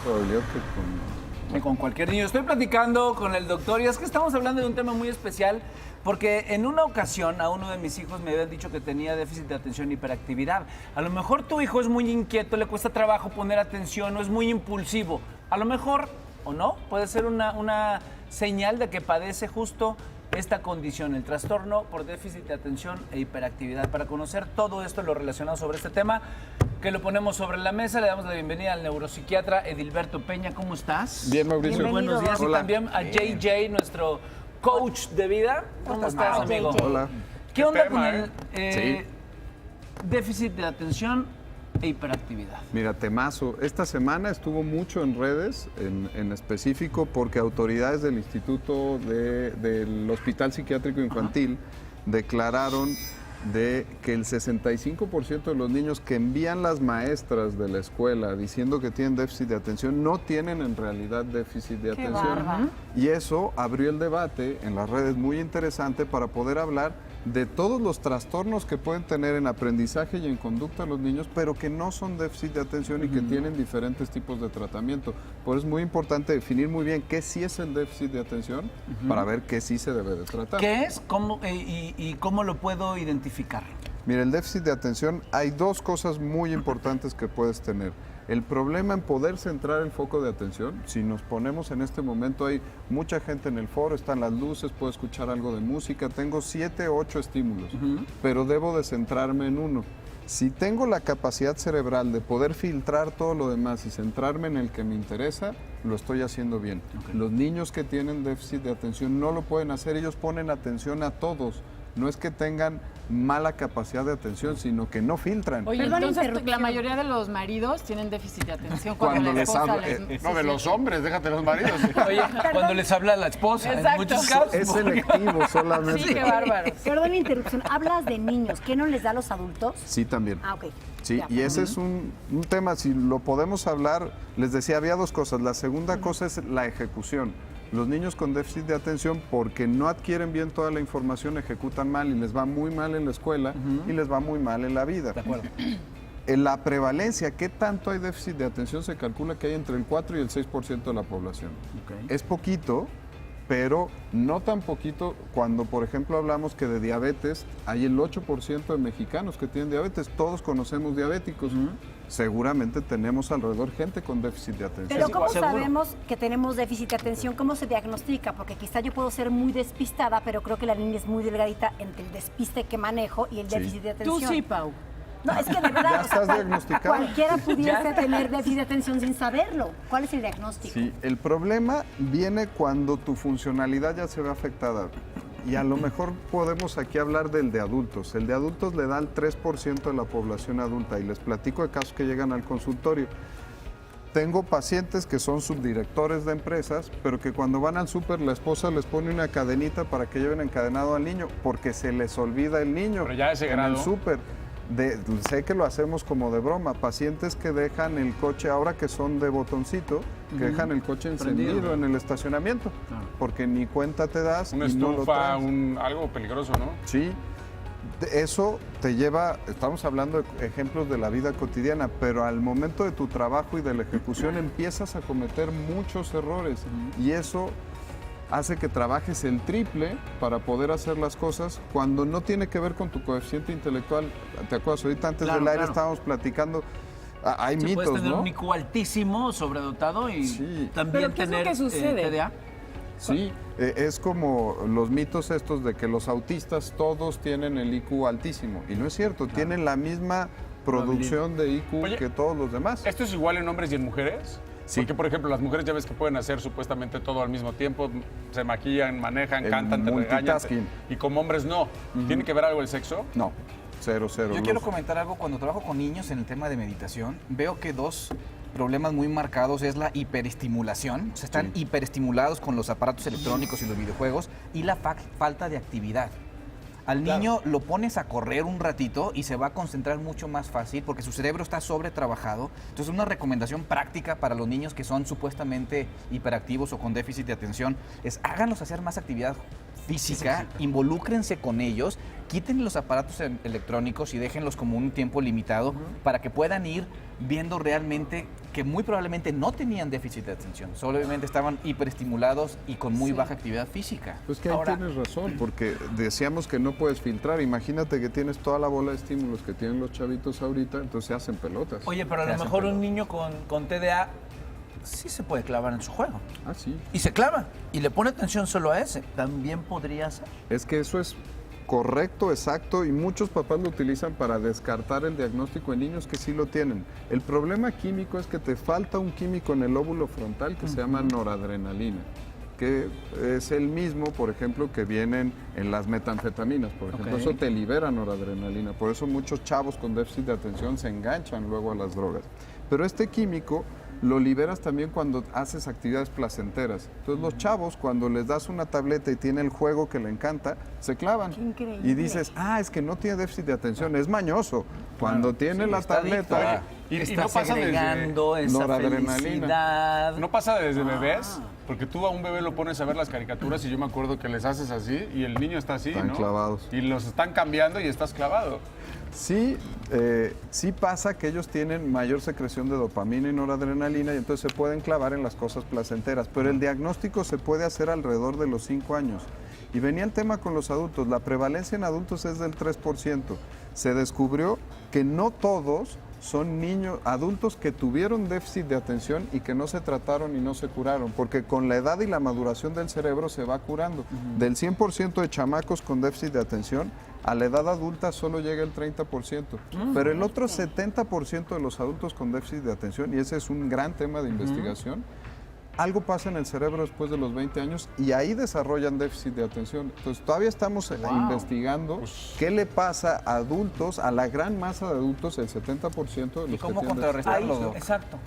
probabilidad que con cualquier niño. Estoy platicando con el doctor y es que estamos hablando de un tema muy especial porque en una ocasión a uno de mis hijos me habían dicho que tenía déficit de atención y hiperactividad. A lo mejor tu hijo es muy inquieto, le cuesta trabajo poner atención o es muy impulsivo. A lo mejor, o no, puede ser una señal de que padece justo esta condición, el trastorno por déficit de atención e hiperactividad. Para conocer todo esto, lo relacionado sobre este tema, que lo ponemos sobre la mesa, le damos la bienvenida al neuropsiquiatra Edilberto Peña. ¿Cómo estás? Bien, Mauricio. Muy buenos días. Hola. Y también a JJ, nuestro coach de vida. ¿Cómo estás, amigo? JJ. Hola. ¿Qué onda con el déficit de atención e hiperactividad? Mira, temazo. Esta semana estuvo mucho en redes, en específico, porque autoridades del Instituto del Hospital Psiquiátrico Infantil declararon de que el 65% de los niños que envían las maestras de la escuela diciendo que tienen déficit de atención no tienen en realidad déficit de atención. bárbaro. Y eso abrió el debate en las redes muy interesante para poder hablar de todos los trastornos que pueden tener en aprendizaje y en conducta los niños, pero que no son déficit de atención y que tienen diferentes tipos de tratamiento. Por eso es muy importante definir muy bien qué sí es el déficit de atención para ver qué sí se debe de tratar. ¿Qué es? ¿Cómo, y cómo lo puedo identificar? Mira, el déficit de atención, hay dos cosas muy importantes que puedes tener. El problema en poder centrar el foco de atención, si nos ponemos en este momento, hay mucha gente en el foro, están las luces, puedo escuchar algo de música, tengo 7, 8 estímulos, pero debo de centrarme en uno. Si tengo la capacidad cerebral de poder filtrar todo lo demás y centrarme en el que me interesa, lo estoy haciendo bien. Los niños que tienen déficit de atención no lo pueden hacer, ellos ponen atención a todos. No es que tengan mala capacidad de atención, sino que no filtran. Oye, Perdón, entonces interrupción. la mayoría de los maridos tienen déficit de atención Cuando cuando la les esposa hablo, les... No, de los hombres, déjate los maridos. Oye, cuando les habla la esposa, en Exacto. muchos casos. Es selectivo solamente. Sí, qué bárbaro. Perdón la interrupción. Hablas de niños. ¿Qué no les da a los adultos? Sí, también. Ah, ok. Sí, Ya, y ese es un tema, si lo podemos hablar, les decía, había dos cosas. La segunda cosa es la ejecución. Los niños con déficit de atención, porque no adquieren bien toda la información, ejecutan mal y les va muy mal en la escuela y les va muy mal en la vida. De acuerdo. En la prevalencia, ¿qué tanto hay déficit de atención? Se calcula que hay entre el 4 y el 6% de la población. Ok. Es poquito, pero no tan poquito cuando, por ejemplo, hablamos que de diabetes hay el 8% de mexicanos que tienen diabetes. Todos conocemos diabéticos. Seguramente tenemos alrededor gente con déficit de atención. Pero ¿cómo seguro. sabemos que tenemos déficit de atención? ¿Cómo se diagnostica? Porque quizá yo puedo ser muy despistada, pero creo que la línea es muy delgadita entre el despiste que manejo y el déficit de Tú atención. sí, Pau. No, es que de verdad, Ya estás diagnosticado. cualquiera pudiese tener déficit de atención sin saberlo. ¿Cuál es el diagnóstico? Sí, el problema viene cuando tu funcionalidad ya se ve afectada. Y a lo mejor podemos aquí hablar del de adultos. El de adultos le da al 3% de la población adulta. Y les platico de casos que llegan al consultorio. Tengo pacientes que son subdirectores de empresas, pero que cuando van al súper la esposa les pone una cadenita para que lleven encadenado al niño, porque se les olvida el niño. Pero ya ese en grado. el súper. Sé que lo hacemos como de broma. Pacientes que dejan el coche, ahora que son de botoncito, que dejan el coche encendido en el estacionamiento, porque ni cuenta te das Una y no lo estufa, traes. algo peligroso, ¿no? Sí, eso te lleva, estamos hablando de ejemplos de la vida cotidiana, pero al momento de tu trabajo y de la ejecución empiezas a cometer muchos errores y eso hace que trabajes el triple para poder hacer las cosas cuando no tiene que ver con tu coeficiente intelectual. ¿Te acuerdas? Ahorita antes Claro, del aire claro. estábamos platicando, hay Sí, puedes mitos, tener ¿no? un IQ altísimo, sobredotado y Sí. también ¿Pero qué es lo tener que sucede? TDA. Sí, es como los mitos estos de que los autistas todos tienen el IQ altísimo. Y no es cierto, tienen la misma producción de IQ Oye, que todos los demás. ¿Esto es igual en hombres y en mujeres? Sí. Porque, por ejemplo, las mujeres ya ves que pueden hacer supuestamente todo al mismo tiempo, se maquillan, manejan, El cantan, te regañan. multitasking. Y como hombres no. ¿Tiene que ver algo el sexo? No, cero. Yo quiero Los- comentar algo. Cuando trabajo con niños en el tema de meditación, veo que dos problemas muy marcados es la hiperestimulación. O sea, están hiperestimulados con los aparatos electrónicos y los videojuegos y la falta de actividad. Al niño lo pones a correr un ratito y se va a concentrar mucho más fácil porque su cerebro está sobretrabajado. Entonces, una recomendación práctica para los niños que son supuestamente hiperactivos o con déficit de atención es háganlos hacer más actividad física, involúcrense con ellos, quiten los aparatos electrónicos y déjenlos como un tiempo limitado para que puedan ir viendo realmente que muy probablemente no tenían déficit de atención, solamente estaban hiperestimulados y con muy baja actividad física. Pues que ahí tienes razón, porque decíamos que no puedes filtrar. Imagínate que tienes toda la bola de estímulos que tienen los chavitos ahorita, entonces se hacen pelotas. Oye, pero a lo mejor un niño con TDA sí se puede clavar en su juego. Ah, sí. Y se clava. Y le pone atención solo a ese. También podría ser. Es que eso es correcto, exacto, y muchos papás lo utilizan para descartar el diagnóstico en niños que sí lo tienen. El problema químico es que te falta un químico en el lóbulo frontal que se llama noradrenalina, que es el mismo, por ejemplo, que vienen en las metanfetaminas, por ejemplo. Eso te libera noradrenalina. Por eso muchos chavos con déficit de atención se enganchan luego a las drogas. Pero este químico lo liberas también cuando haces actividades placenteras. Entonces los chavos, cuando les das una tableta y tiene el juego que le encanta, se clavan. Qué increíble. Y dices, es que no tiene déficit de atención, es mañoso. Cuando tiene la tableta, Y Está no pasa segregando esa noradrenalina. felicidad. No pasa desde bebés, porque tú a un bebé lo pones a ver las caricaturas y yo me acuerdo que les haces así y el niño está así, Están ¿no? clavados. Y los están cambiando y estás clavado. Sí, sí pasa que ellos tienen mayor secreción de dopamina y noradrenalina y entonces se pueden clavar en las cosas placenteras, pero el diagnóstico se puede hacer alrededor de los 5 años. Y venía el tema con los adultos, la prevalencia en adultos es del 3%. Se descubrió que no todos son niños, adultos que tuvieron déficit de atención y que no se trataron y no se curaron, porque con la edad y la maduración del cerebro se va curando. Del 100% de chamacos con déficit de atención, a la edad adulta solo llega el 30%, pero el otro 70% de los adultos con déficit de atención, y ese es un gran tema de investigación, algo pasa en el cerebro después de los 20 años y ahí desarrollan déficit de atención. Entonces todavía estamos investigando qué le pasa a adultos, a la gran masa de adultos, el 70% de los ¿Y cómo que tienen contrarrestarlo, Doc? Exacto.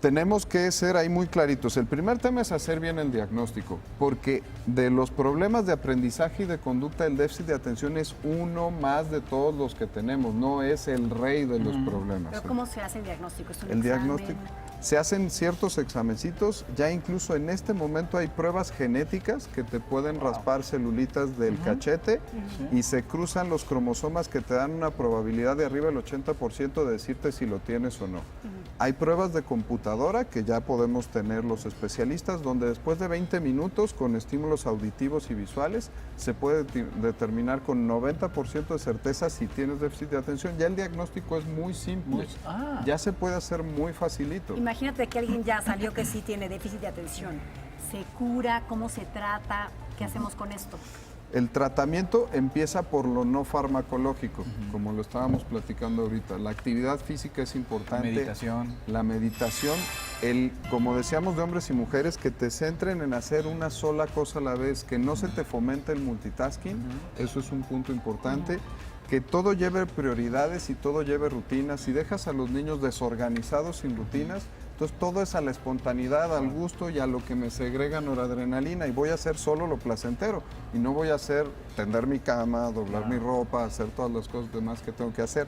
tenemos que ser ahí muy claritos. El primer tema es hacer bien el diagnóstico, porque de los problemas de aprendizaje y de conducta, el déficit de atención es uno más de todos los que tenemos, no es el rey de los problemas. Pero ¿cómo se hace el diagnóstico? ¿Es un El examen? diagnóstico. Se hacen ciertos examencitos, ya incluso en este momento hay pruebas genéticas que te pueden raspar celulitas del cachete y se cruzan los cromosomas que te dan una probabilidad de arriba del 80% de decirte si lo tienes o no. Hay pruebas de computadora que ya podemos tener los especialistas, donde después de 20 minutos con estímulos auditivos y visuales se puede determinar con 90% de certeza si tienes déficit de atención. Ya el diagnóstico es muy simple, ya se puede hacer muy facilito. Imagínate que alguien ya salió que sí tiene déficit de atención. ¿Se cura? ¿Cómo se trata? ¿Qué hacemos con esto? El tratamiento empieza por lo no farmacológico, como lo estábamos platicando ahorita. La actividad física es importante. Meditación. La meditación, como decíamos de hombres y mujeres, que te centren en hacer una sola cosa a la vez, que no se te fomente el multitasking, eso es un punto importante. Que todo lleve prioridades y todo lleve rutinas. Si dejas a los niños desorganizados sin rutinas, entonces todo es a la espontaneidad, al gusto y a lo que me segrega noradrenalina, y voy a hacer solo lo placentero y no voy a hacer tender mi cama, doblar mi ropa, hacer todas las cosas demás que tengo que hacer.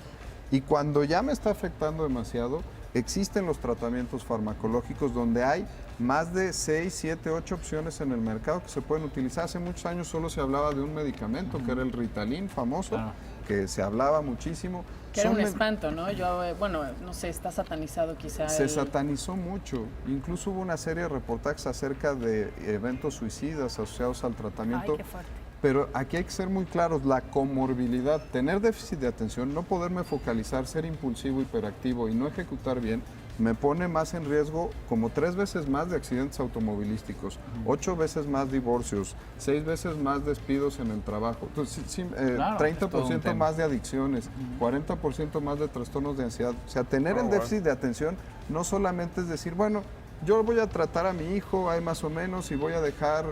Y cuando ya me está afectando demasiado, existen los tratamientos farmacológicos donde hay más de 6, 7, 8 opciones en el mercado que se pueden utilizar. Hace muchos años solo se hablaba de un medicamento que era el Ritalin famoso, que se hablaba muchísimo. Que era un espanto, ¿no? Yo, bueno, no sé, está satanizado quizá. Se satanizó mucho. Incluso hubo una serie de reportajes acerca de eventos suicidas asociados al tratamiento. Ay, qué fuerte. Pero aquí hay que ser muy claros, la comorbilidad, tener déficit de atención, no poderme focalizar, ser impulsivo, hiperactivo y no ejecutar bien, me pone más en riesgo como 3 veces más de accidentes automovilísticos, 8 veces más divorcios, 6 veces más despidos en el trabajo, entonces, 30% más de adicciones, 40% más de trastornos de ansiedad. O sea, tener el déficit de atención no solamente es decir, bueno, yo voy a tratar a mi hijo, hay más o menos, y voy a dejar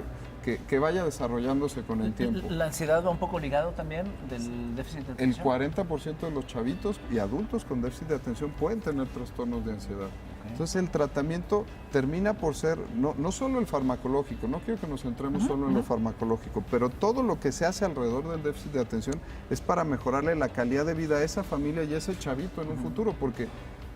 que vaya desarrollándose con el tiempo. ¿La ansiedad va un poco ligado también del déficit de El atención? 40% de los chavitos y adultos con déficit de atención pueden tener trastornos de ansiedad. Entonces el tratamiento termina por ser, no solo el farmacológico, no quiero que nos centremos solo en lo farmacológico, pero todo lo que se hace alrededor del déficit de atención es para mejorarle la calidad de vida a esa familia y a ese chavito en un futuro, porque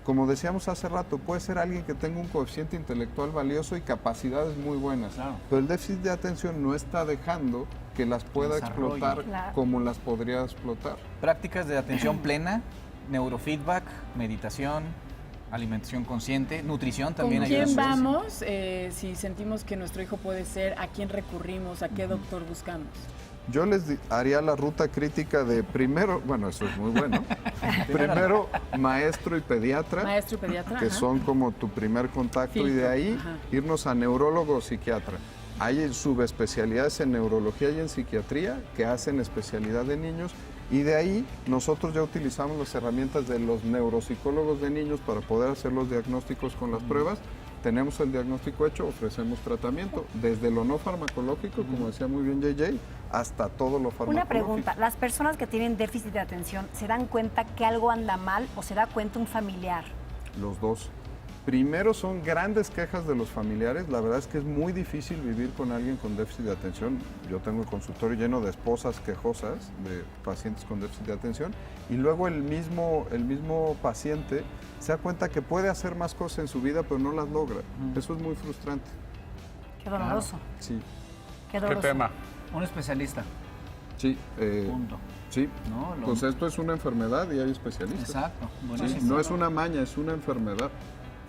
como decíamos hace rato, puede ser alguien que tenga un coeficiente intelectual valioso y capacidades muy buenas, Claro. pero el déficit de atención no está dejando que las pueda Desarrollo. explotar Claro. como las podría explotar. Prácticas de atención plena, neurofeedback, meditación, alimentación consciente, nutrición ¿Con también ayuda quién muchísimo. vamos si sentimos que nuestro hijo puede ser? ¿A quién recurrimos? ¿A qué doctor buscamos? Yo les haría la ruta crítica de primero, bueno, eso es muy bueno, primero maestro y pediatra, Maestro y pediatra. que ajá. son como tu primer contacto, y de Filtro, ahí ajá. irnos a neurólogo o psiquiatra. Hay subespecialidades en neurología y en psiquiatría que hacen especialidad de niños, y de ahí nosotros ya utilizamos las herramientas de los neuropsicólogos de niños para poder hacer los diagnósticos con las pruebas. Tenemos el diagnóstico hecho, ofrecemos tratamiento, desde lo no farmacológico, como decía muy bien JJ, hasta todo lo farmacológico. Una pregunta, ¿las personas que tienen déficit de atención se dan cuenta que algo anda mal o se da cuenta un familiar? Los dos. Primero, son grandes quejas de los familiares. La verdad es que es muy difícil vivir con alguien con déficit de atención. Yo tengo el consultorio lleno de esposas quejosas de pacientes con déficit de atención, y luego el mismo paciente se da cuenta que puede hacer más cosas en su vida, pero no las logra. Eso es muy frustrante. Qué doloroso, Sí, qué ¿Qué doloroso. tema? Un especialista. sí. Punto. Sí, No, lo- pues esto es una enfermedad y hay especialistas. Exacto. Sí, Buenísimo. no es una maña, es una enfermedad.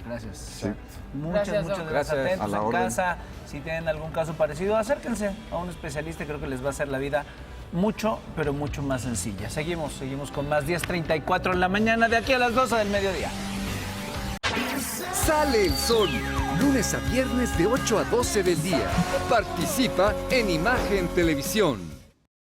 Gracias. Sí. Muchas, Gracias, muchas Doc. gracias. Gracias. Atentos A la en orden. casa. Si tienen algún caso parecido, acérquense a un especialista. Creo que les va a hacer la vida mucho, pero mucho más sencilla. Seguimos con más 10:34 en la mañana, de aquí a las 12 del mediodía. Sale el sol, lunes a viernes de 8 a 12 del día. Participa en Imagen Televisión.